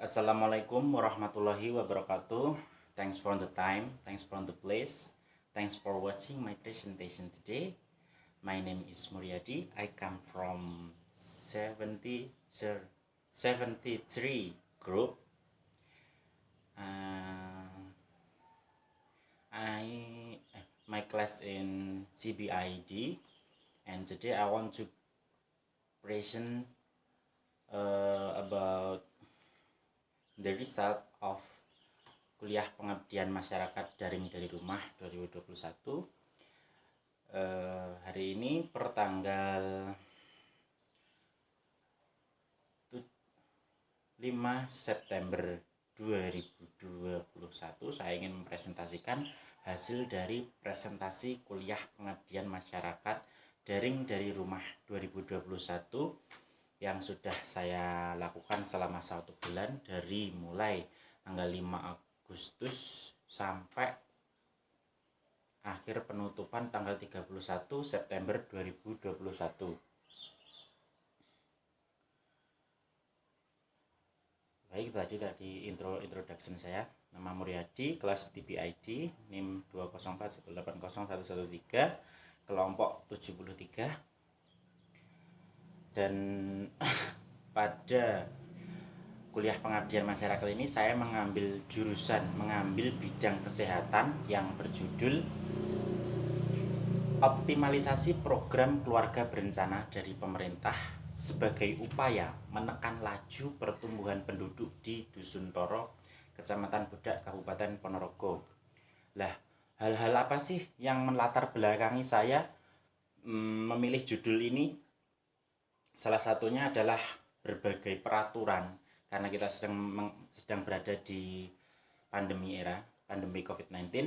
Assalamualaikum warahmatullahi wabarakatuh. Thanks for the time, thanks for the place, thanks for watching my presentation today. My name is Muryadi. I come from 73 group. My class in GBID, and today I want to present about the result of kuliah pengabdian masyarakat daring dari rumah 2021. Hari ini pertanggal 5 September 2021 saya ingin mempresentasikan hasil dari presentasi kuliah pengabdian masyarakat daring dari rumah 2021 yang sudah saya lakukan selama 1 bulan, dari mulai tanggal 5 Agustus sampai akhir penutupan tanggal 31 September 2021. Baik, tadi introduction saya. Nama Muryadi, kelas TPID, NIM 204180113, kelompok 73. Dan pada kuliah pengabdian masyarakat ini saya mengambil bidang kesehatan yang berjudul optimalisasi program keluarga berencana dari pemerintah sebagai upaya menekan laju pertumbuhan penduduk di Dusun Toro, Kecamatan Budak, Kabupaten Ponorogo. Lah, hal-hal apa sih yang melatar belakangi saya memilih judul ini? Salah satunya adalah berbagai peraturan, karena kita sedang berada di pandemi COVID-19.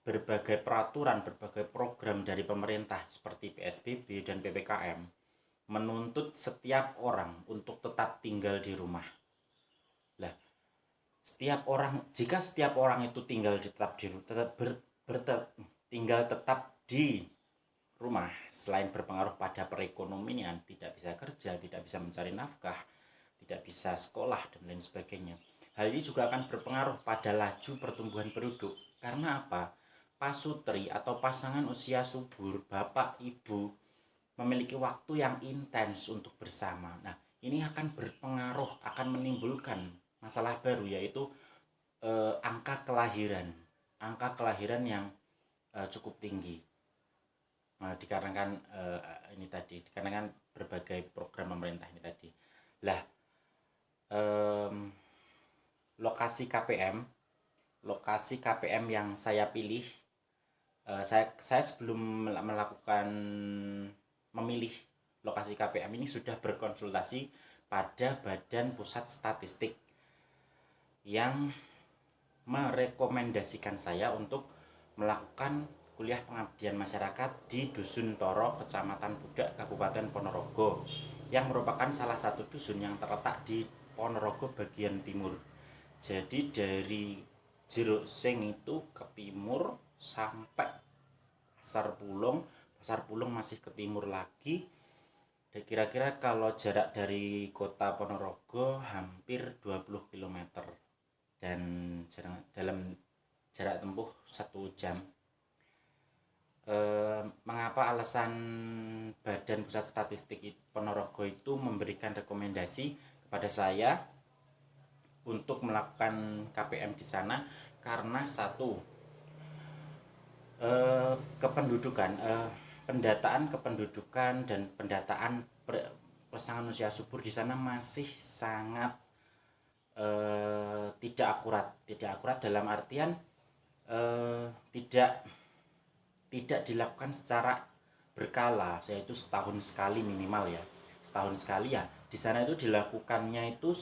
Berbagai peraturan, berbagai program dari pemerintah seperti PSBB dan PPKM menuntut setiap orang untuk tetap tinggal di rumah. Lah, jika setiap orang itu tinggal tetap di rumah, selain berpengaruh pada perekonomian, tidak bisa kerja, tidak bisa mencari nafkah, tidak bisa sekolah, dan lain sebagainya. Hal ini juga akan berpengaruh pada laju pertumbuhan penduduk. Karena apa? Pasutri atau pasangan usia subur, bapak ibu, memiliki waktu yang intens untuk bersama. Nah, ini akan berpengaruh, akan menimbulkan masalah baru, yaitu angka kelahiran yang cukup tinggi. Dikarenakan berbagai program pemerintah ini tadi. Lah, lokasi KPM yang saya pilih, saya sebelum memilih lokasi KPM ini sudah berkonsultasi pada Badan Pusat Statistik yang merekomendasikan saya untuk melakukan kuliah pengabdian masyarakat di Dusun Toro, Kecamatan Budak, Kabupaten Ponorogo, yang merupakan salah satu dusun yang terletak di Ponorogo bagian timur. Jadi dari Jero Sing itu ke timur sampai Pasar Pulung masih ke timur lagi. Dan kira-kira kalau jarak dari kota Ponorogo hampir 20 km dan dalam jarak tempuh 1 jam. Mengapa alasan Badan Pusat Statistik Ponorogo itu memberikan rekomendasi kepada saya untuk melakukan KPM di sana? Karena satu, pendataan kependudukan dan pendataan pasangan usia subur di sana masih sangat tidak akurat dalam artian tidak dilakukan secara berkala, yaitu setahun sekali minimal ya. Di sana itu dilakukannya itu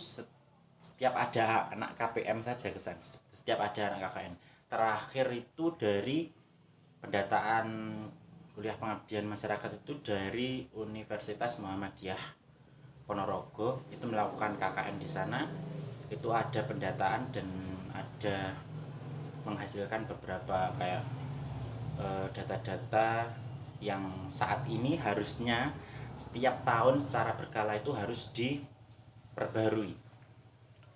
setiap ada anak KPM saja kesan. Setiap ada anak KKN. Terakhir itu dari pendataan kuliah pengabdian masyarakat itu dari Universitas Muhammadiyah Ponorogo, itu melakukan KKN di sana. Itu ada pendataan dan ada menghasilkan beberapa kayak data-data yang saat ini harusnya setiap tahun secara berkala itu harus diperbarui.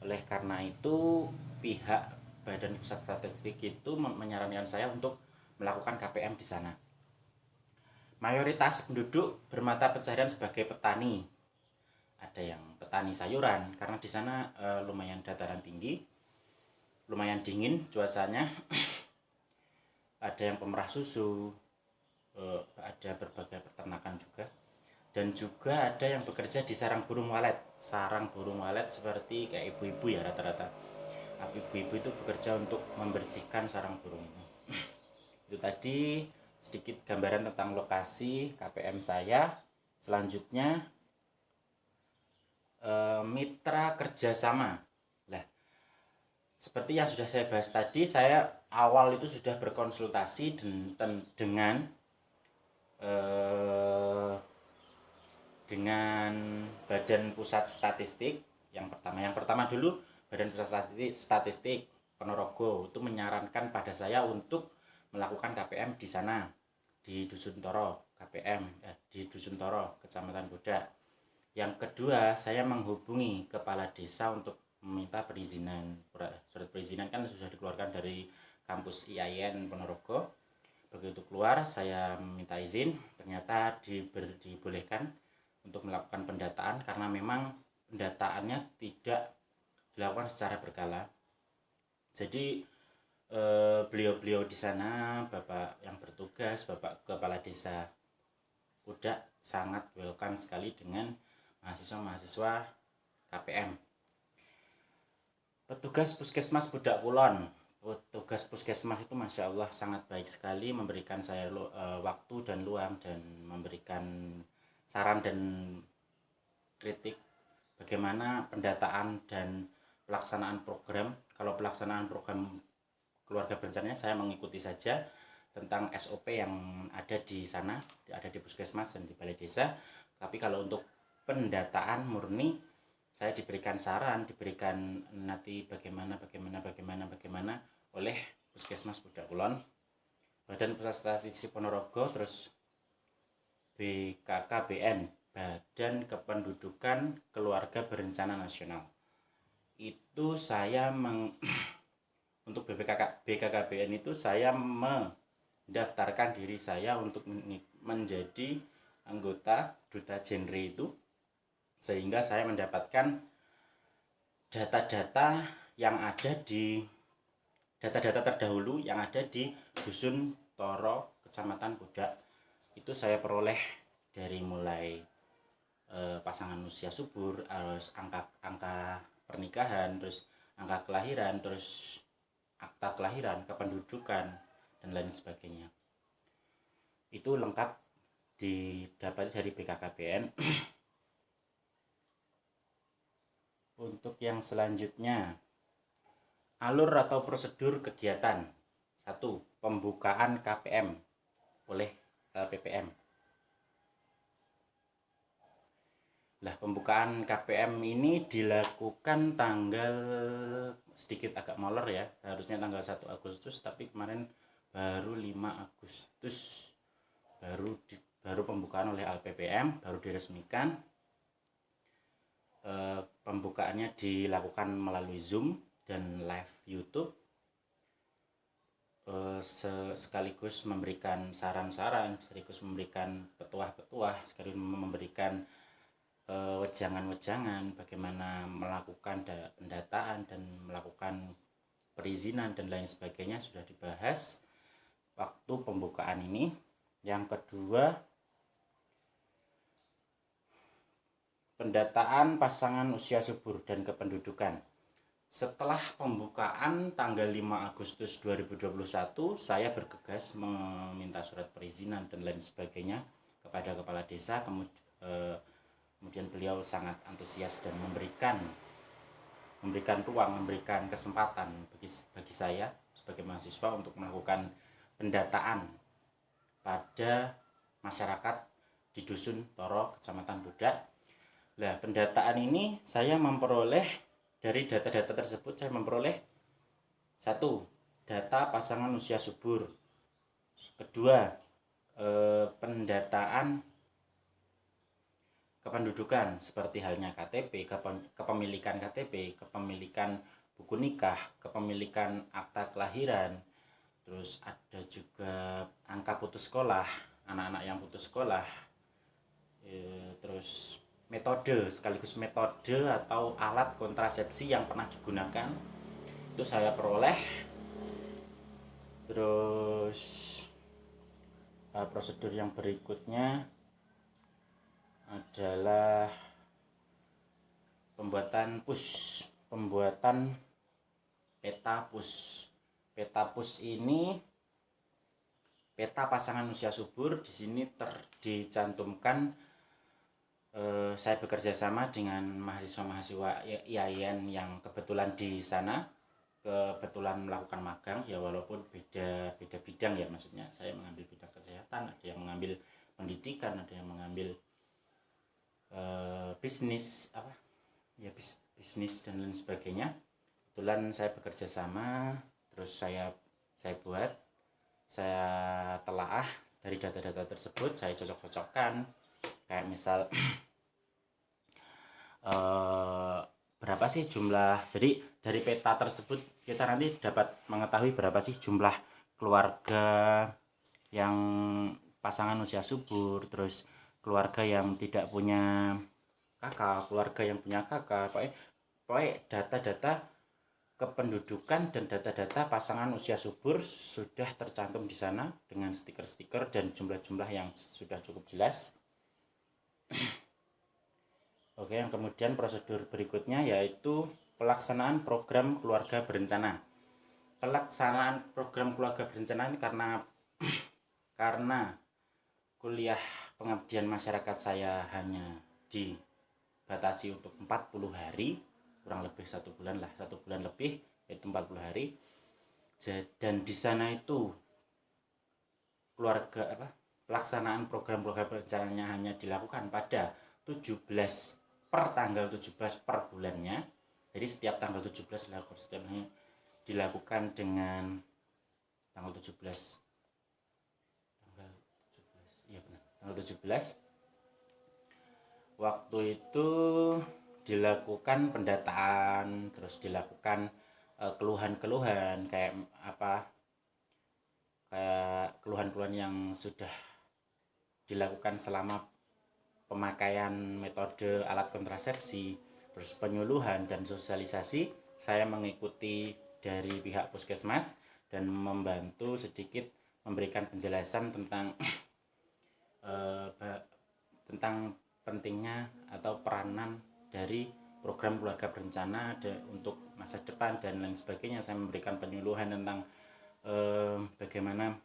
Oleh karena itu, pihak Badan Pusat Statistik itu menyarankan saya untuk melakukan KPM di sana. Mayoritas penduduk bermata pencaharian sebagai petani. Ada yang petani sayuran karena di sana lumayan dataran tinggi, lumayan dingin cuacanya. Ada yang pemerah susu, ada berbagai peternakan juga. Dan juga ada yang bekerja di sarang burung walet. Sarang burung walet seperti kayak ibu-ibu ya rata-rata. Ibu-ibu itu bekerja untuk membersihkan sarang burung ini. Itu tadi sedikit gambaran tentang lokasi KPM saya. Selanjutnya mitra kerjasama. Nah, seperti yang sudah saya bahas tadi, saya awal itu sudah berkonsultasi dengan Badan Pusat Statistik. Yang pertama dulu Badan Pusat Statistik Ponorogo itu menyarankan pada saya untuk melakukan KPM di sana, di Dusun Toro, di Dusun Toro, Kecamatan Budak. Yang kedua, saya menghubungi kepala desa untuk meminta perizinan. Surat perizinan kan sudah dikeluarkan dari kampus IAIN Ponorogo. Begitu keluar, saya meminta izin, ternyata dibolehkan untuk melakukan pendataan karena memang pendataannya tidak dilakukan secara berkala. Jadi beliau-beliau di sana, Bapak yang bertugas, Bapak Kepala Desa Budak sangat welcome sekali dengan mahasiswa-mahasiswa KPM. Petugas Puskesmas Budak Kulon. Petugas Puskesmas itu Masya Allah sangat baik sekali, memberikan saya waktu dan luang dan memberikan saran dan kritik bagaimana pendataan dan pelaksanaan program. Kalau pelaksanaan program keluarga berencana saya mengikuti saja tentang SOP yang ada di sana, ada di puskesmas dan di balai desa. Tapi kalau untuk pendataan murni, saya diberikan saran, diberikan nanti bagaimana oleh Puskesmas Budak Kulon, Badan Pusat Statistik Ponorogo, terus BKKBN, Badan Kependudukan Keluarga Berencana Nasional. Itu saya untuk BKKBN itu saya mendaftarkan diri saya untuk menjadi anggota duta genre itu, sehingga saya mendapatkan data-data terdahulu yang ada di Dusun Toro, Kecamatan Budak. Itu saya peroleh dari mulai pasangan usia subur, angka pernikahan, terus angka kelahiran, terus akta kelahiran, kependudukan, dan lain sebagainya. Itu lengkap didapat dari BKKBN. Untuk yang selanjutnya, alur atau prosedur kegiatan. 1. Pembukaan KPM oleh LPPM. Nah, pembukaan KPM ini dilakukan tanggal, sedikit agak molor ya, harusnya tanggal 1 Agustus, tapi kemarin baru 5 Agustus baru pembukaan oleh LPPM, baru diresmikan. Pembukaannya dilakukan melalui Zoom dan live YouTube, sekaligus memberikan saran-saran, sekaligus memberikan petuah-petuah, sekaligus memberikan wejangan-wejangan bagaimana melakukan pendataan dan melakukan perizinan dan lain sebagainya, sudah dibahas waktu pembukaan ini. Yang kedua, pendataan pasangan usia subur dan kependudukan. Setelah pembukaan tanggal 5 Agustus 2021, saya bergegas meminta surat perizinan dan lain sebagainya kepada kepala desa. Kemudian beliau sangat antusias dan memberikan ruang, memberikan kesempatan bagi saya sebagai mahasiswa untuk melakukan pendataan pada masyarakat di Dusun Toro, Kecamatan Budak. Nah, pendataan ini saya memperoleh dari data-data tersebut, saya memperoleh 1. Data pasangan usia subur. Kedua, pendataan kependudukan seperti halnya KTP, kepemilikan KTP, kepemilikan buku nikah, kepemilikan akta kelahiran, terus ada juga angka putus sekolah, anak-anak yang putus sekolah, terus metode sekaligus metode atau alat kontrasepsi yang pernah digunakan itu saya peroleh. Terus prosedur yang berikutnya adalah pembuatan peta pus. Peta pus ini peta pasangan usia subur. Di sini dicantumkan saya bekerja sama dengan mahasiswa-mahasiswa IAIN yang kebetulan di sana, kebetulan melakukan magang ya, walaupun beda bidang ya, maksudnya saya mengambil bidang kesehatan, ada yang mengambil pendidikan, ada yang mengambil bisnis bisnis dan lain sebagainya. Kebetulan saya bekerja sama, terus saya telaah dari data-data tersebut, saya cocok-cocokkan, kayak misal berapa sih jumlah. Jadi dari peta tersebut kita nanti dapat mengetahui berapa sih jumlah keluarga yang pasangan usia subur, terus keluarga yang tidak punya kakak, keluarga yang punya kakak, pokoknya data-data kependudukan dan data-data pasangan usia subur sudah tercantum di sana dengan stiker-stiker dan jumlah-jumlah yang sudah cukup jelas. Oke, yang kemudian prosedur berikutnya yaitu pelaksanaan program keluarga berencana. Pelaksanaan program keluarga berencana ini karena kuliah pengabdian masyarakat saya hanya dibatasi untuk 40 hari, kurang lebih 1 bulan lebih, yaitu 40 hari. Dan di sana itu pelaksanaan program keluarga berencananya hanya dilakukan pada 17 per tanggal 17 per bulannya. Jadi setiap tanggal 17 dilakukan dengan tanggal 17. Iya benar, tanggal 17. Waktu itu dilakukan pendataan, terus dilakukan keluhan-keluhan kayak keluhan-keluhan yang sudah dilakukan selama pemakaian metode alat kontrasepsi, terus penyuluhan dan sosialisasi. Saya mengikuti dari pihak puskesmas dan membantu sedikit memberikan penjelasan tentang pentingnya atau peranan dari program keluarga berencana untuk masa depan dan lain sebagainya. Saya memberikan penyuluhan tentang bagaimana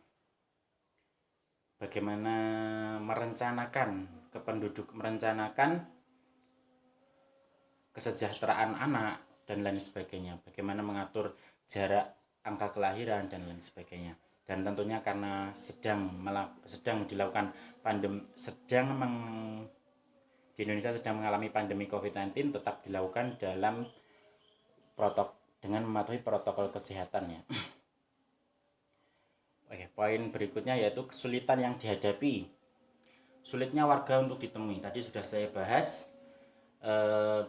merencanakan kesejahteraan anak dan lain sebagainya, bagaimana mengatur jarak angka kelahiran dan lain sebagainya. Dan tentunya karena sedang dilakukan di Indonesia sedang mengalami pandemi COVID-19, tetap dilakukan dengan mematuhi protokol kesehatannya. Oke, poin berikutnya yaitu kesulitan yang dihadapi. Sulitnya warga untuk ditemui. Tadi sudah saya bahas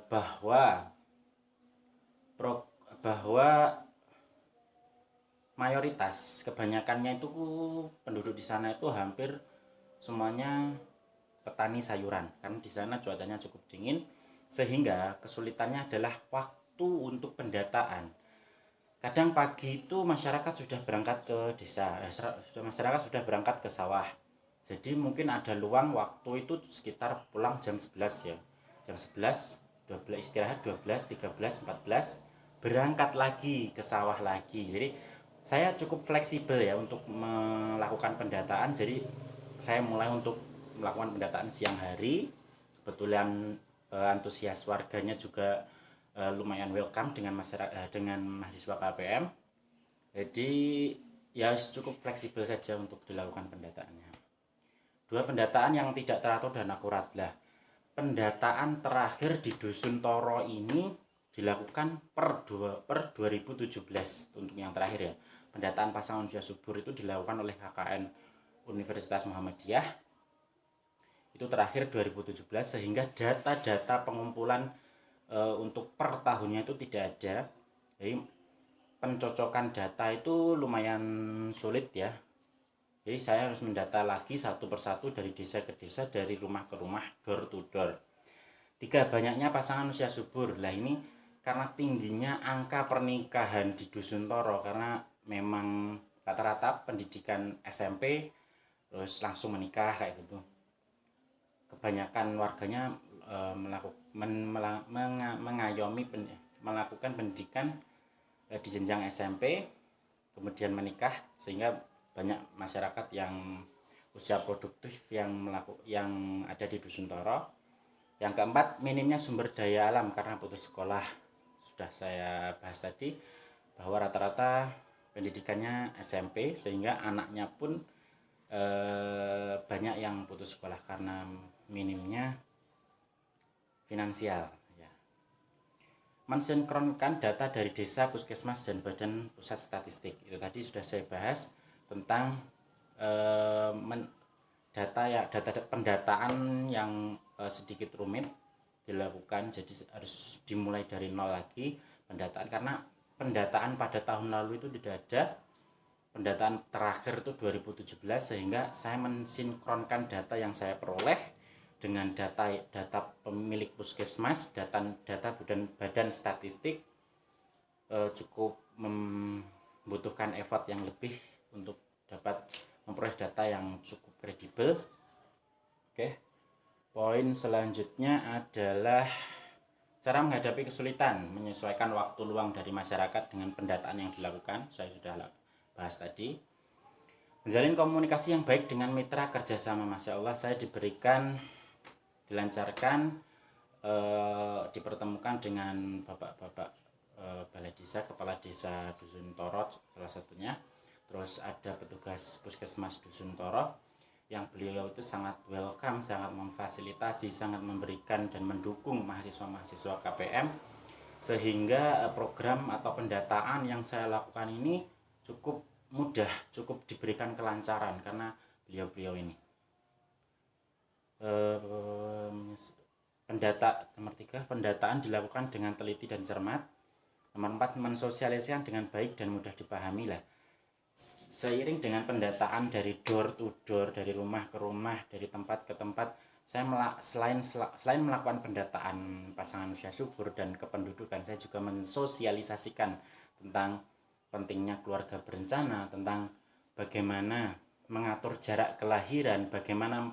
bahwa mayoritas, kebanyakannya itu penduduk di sana itu hampir semuanya petani sayuran, karena di sana cuacanya cukup dingin, sehingga kesulitannya adalah waktu untuk pendataan. Kadang pagi itu masyarakat sudah berangkat ke desa, masyarakat sudah berangkat ke sawah. Jadi mungkin ada luang waktu itu sekitar pulang jam 11 ya. Jam 11, 12 istirahat, 12, 13, 14 berangkat lagi ke sawah lagi. Jadi saya cukup fleksibel ya untuk melakukan pendataan. Jadi saya mulai untuk melakukan pendataan siang hari. Kebetulan antusias warganya juga lumayan welcome dengan mahasiswa KPM. Jadi ya cukup fleksibel saja untuk dilakukan pendataannya. 2, pendataan yang tidak teratur dan akurat. Lah, pendataan terakhir di Dusun Toro ini dilakukan per 2017 untuk yang terakhir ya. Pendataan pasangan usia subur itu dilakukan oleh HKN Universitas Muhammadiyah. itu terakhir 2017, sehingga data-data pengumpulan untuk per tahunnya itu tidak ada. Jadi pencocokan data itu lumayan sulit ya. Jadi saya harus mendata lagi satu persatu dari desa ke desa, dari rumah ke rumah, door to door. 3, banyaknya pasangan usia subur. Lah ini karena tingginya angka pernikahan di Dusun Toro, karena memang rata-rata pendidikan SMP terus langsung menikah kayak gitu. Kebanyakan warganya melakukan pendidikan di jenjang SMP, kemudian menikah, sehingga banyak masyarakat yang usia produktif yang ada di Dusun Toro. Yang keempat, minimnya sumber daya alam karena putus sekolah. Sudah saya bahas tadi bahwa rata-rata pendidikannya SMP, sehingga anaknya pun banyak yang putus sekolah karena minimnya finansial ya. Mensinkronkan data dari desa, puskesmas, dan badan pusat statistik. Itu tadi sudah saya bahas tentang data pendataan yang sedikit rumit dilakukan. Jadi harus dimulai dari nol lagi pendataan, karena pendataan pada tahun lalu itu tidak ada. Pendataan terakhir itu 2017, sehingga saya mensinkronkan data yang saya peroleh dengan data pemilik puskesmas, data badan statistik. Cukup membutuhkan effort yang lebih untuk dapat memperoleh data yang cukup kredibel. Oke. Poin selanjutnya adalah cara menghadapi kesulitan, menyesuaikan waktu luang dari masyarakat dengan pendataan yang dilakukan. Saya sudah bahas tadi. Menjalin komunikasi yang baik dengan mitra kerjasama. Masya Allah, saya dilancarkan dipertemukan dengan bapak-bapak balai desa, kepala desa Dusun Toro salah satunya. Terus ada petugas puskesmas Dusun Toro yang beliau itu sangat welcome, sangat memfasilitasi, sangat memberikan dan mendukung mahasiswa-mahasiswa KPM, sehingga program atau pendataan yang saya lakukan ini cukup mudah, cukup diberikan kelancaran karena beliau-beliau ini. Nomor 3, pendataan dilakukan dengan teliti dan cermat. Nomor 4, mensosialisasikan dengan baik dan mudah dipahami. Lah, seiring dengan pendataan dari door to door, dari rumah ke rumah, dari tempat ke tempat, saya selain melakukan pendataan pasangan usia subur dan kependudukan, saya juga mensosialisasikan tentang pentingnya keluarga berencana, tentang bagaimana mengatur jarak kelahiran, bagaimana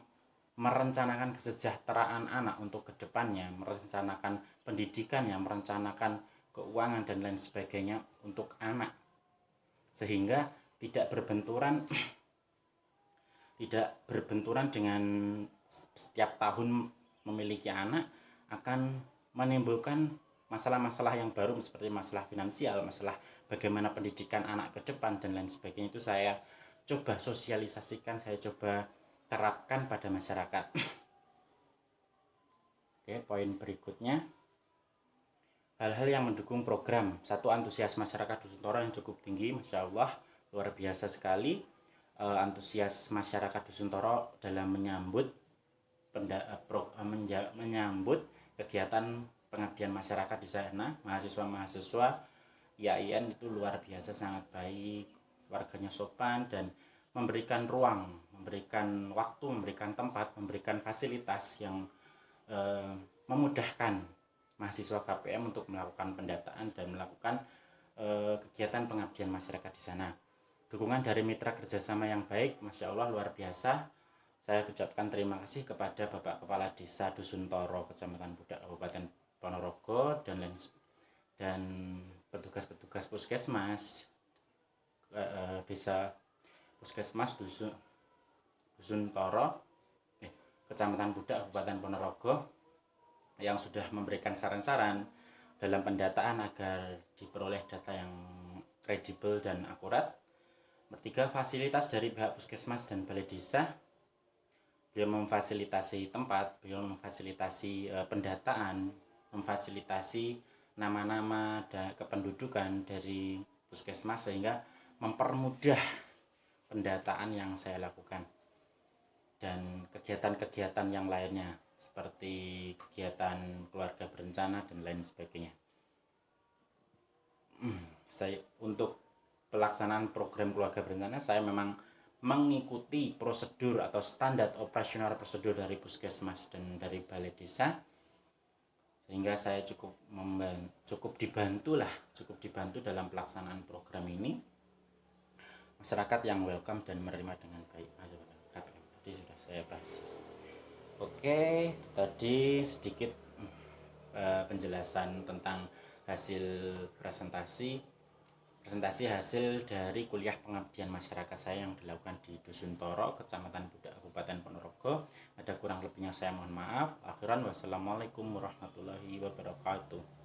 merencanakan kesejahteraan anak untuk kedepannya, merencanakan pendidikannya, merencanakan keuangan dan lain sebagainya untuk anak, sehingga tidak berbenturan dengan setiap tahun memiliki anak akan menimbulkan masalah-masalah yang baru, seperti masalah finansial, masalah bagaimana pendidikan anak ke depan dan lain sebagainya. Itu saya coba sosialisasikan, saya coba terapkan pada masyarakat. Oke, poin berikutnya, hal-hal yang mendukung program. 1, antusias masyarakat Dusun Toro yang cukup tinggi. Masya Allah, luar biasa sekali antusias masyarakat Dusun Toro dalam menyambut kegiatan pengabdian masyarakat di sana. Mahasiswa-mahasiswa IAIN itu luar biasa, sangat baik, warganya sopan dan memberikan ruang, memberikan waktu, memberikan tempat, memberikan fasilitas yang memudahkan mahasiswa KPM untuk melakukan pendataan dan melakukan kegiatan pengabdian masyarakat di sana. Dukungan dari mitra kerjasama yang baik, Masya Allah, luar biasa. Saya ucapkan terima kasih kepada Bapak Kepala Desa Dusun Toro, Kecamatan Budak, Kabupaten Ponorogo, dan petugas-petugas puskesmas desa puskesmas Dusun Toro, Kecamatan Budak, Kabupaten Ponorogo, yang sudah memberikan saran-saran dalam pendataan agar diperoleh data yang kredibel dan akurat. Nomor 3, fasilitas dari pihak puskesmas dan balai desa. Beliau memfasilitasi tempat, beliau memfasilitasi pendataan, memfasilitasi nama-nama dan kependudukan dari puskesmas, sehingga mempermudah pendataan yang saya lakukan. dan kegiatan-kegiatan yang lainnya seperti kegiatan keluarga berencana dan lain sebagainya. Saya untuk pelaksanaan program keluarga berencana saya memang mengikuti prosedur atau standar operasional prosedur dari puskesmas dan dari balai desa, sehingga saya cukup dibantu dalam pelaksanaan program ini. Masyarakat yang welcome dan menerima dengan baik. KPM tadi sudah saya bahas. Oke, tadi sedikit penjelasan tentang hasil presentasi hasil dari kuliah pengabdian masyarakat saya yang dilakukan di Dusun Toro, Kecamatan Budak, Kabupaten Ponorogo. Ada kurang lebihnya saya mohon maaf. Akhiran wassalamualaikum warahmatullahi wabarakatuh.